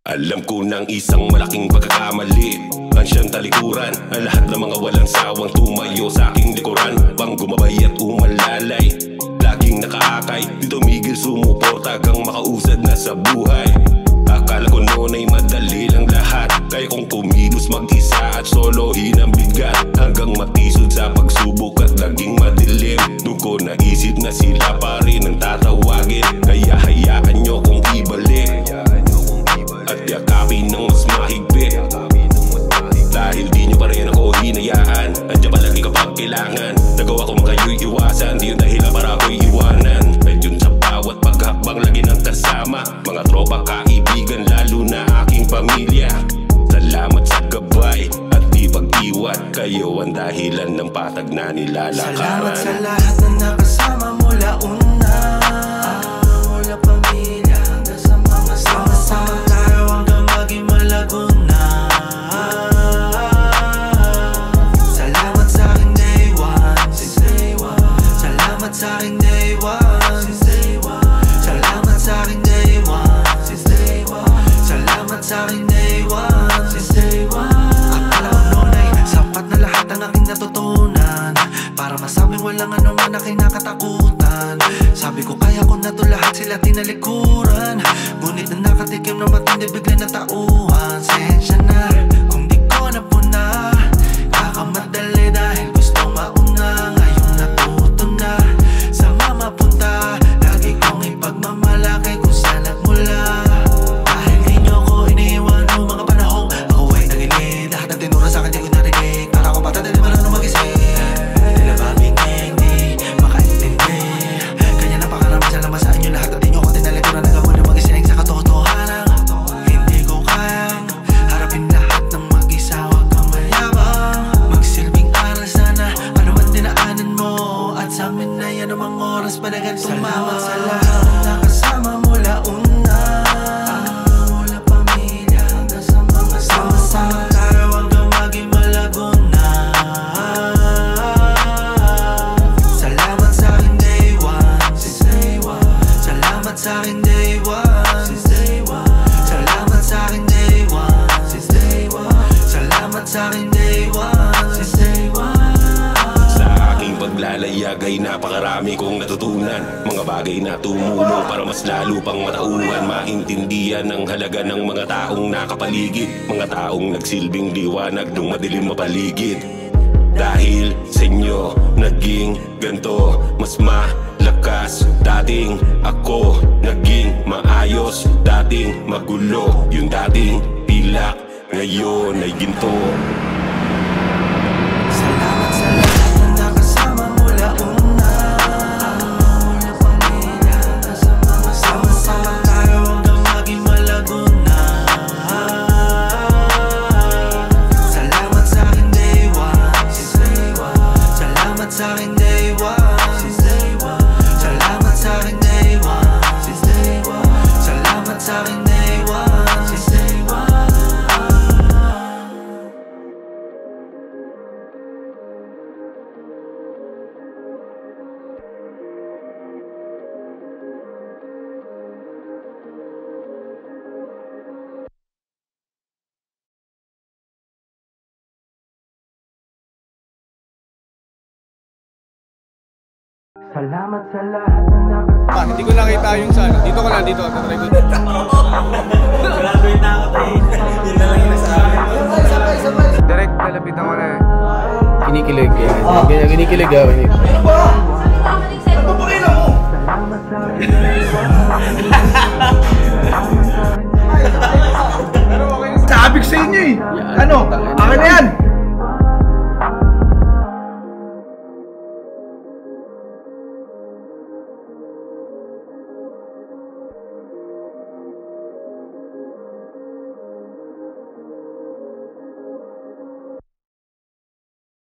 Alam ko ng isang malaking pagkakamali ang siyang talikuran, ang lahat ng mga walang sawang tumayo sa aking likuran. Pang gumabay at umalalay, laging nakaakay, di tumigil sumuporta kang makausad na sa buhay. Akala ko noon ay madali lang lahat, kaya kong kumilos mag-isa at solohin ang bigat, hanggang matisod sa pagsubok at naging madilim. Doon ko naisip na sila pa rin ang tatawagin, kaya hayaan nyo kong ibalik at yakapin ng mas mahigpit. Dahil di nyo pa rin ako hinayaan, andiyan palagi kapag kailangan. Nagawa ko makayu'y iwasan, di yung dahilan para ako'y iwanan. At yun sa bawat paghakbang lagi ng kasama, mga tropa, kaibigan, lalo na aking pamilya. Salamat sa gabay at di pag-iwan, kayo ang dahilan ng patag na nilalakaran. Salamat sa lahat na nakasama mula una, mula pamilya hanggang sa mga sama-sama tayo hanggang maging malago na. Salamat sa aking day one, since day one. Salamat sa aking day one, since day one. Salamat sa aking day one, since day one. Salamat sa aking day one, since day one. Akala ko noon ay sapat na lahat ang aking natutunan, para masabing walang anuman na kinakatakutan. Sabi ko kaya ko na to lahat, sila tinalikuran. Ngunit na nakatikim na matindi bigla na tauhan. Sensya na kung di ko napuna, kakamadali dahil gusto mauna. Ngayon natuto na sa mamapunta, lagi kong ipagmamalaki kung saan nagmula. Dahil di nyo ko iniwan noong mga panahong ako ay nagilid, lahat ng tinura sa akin di ko narinig. Para ko patay di marunong mag-isip, tila ba binging di makaintindi. Kanya napakarami salamat sa inyo lahat at di nyo ko tinalikuran. Nagawa na mag-ising sa katotohanan, hindi ko kayang harapin lahat ng mag-isa. Huwag kang mayabang, magsilbing aral sana ano man dinaanan mo, at sa amin ay anumang oras pa na gantong mama. Salamat sa lahat na nakasama mula una, mula pamilya hanggang sa mga sama-sama tayo hanggang maging malago na. Salamat sa aking day one, since day one. Salamat sa aking day one, since day one. Salamat sa aking day one, since day one. Salamat sa aking day one, since day one. Sa aking paglalayag ay napakarami kong natutunan, mga bagay na tumulong para mas lalo pang matauhan, maintindihan ang halaga ng mga taong nakapaligid, mga taong nagsilbing liwanag nung madilim mapaligid. Dahil sa inyo naging ganto, mas malakas. Dating ako naging maayos, dating magulo yung dating pilak, ngayon ay ginto. Salamat sa lahat na nakasama mula una, mula pamilya hanggang sa mga sama-sama tayo hanggang maging malago na. Salamat sa aking day one, since day one. Salamat sa aking day one, since day one. Salamat sa aking day one, since day one. Salamat sa aking day one, since day one. Salamat sa lahat na nakasama. Hindi ko nakita yung sa ano. Dito ko lang, dito. Tatry ko. Graduate na ako tayo. Yun na lang yung nasa akin. Direct, nalapitan ko na eh. Kinikilig yan. Kinikilig ah. Papakina mo! Salamat sa aking day one. Sabi ko sa inyo eh! Ano? Akin na yan!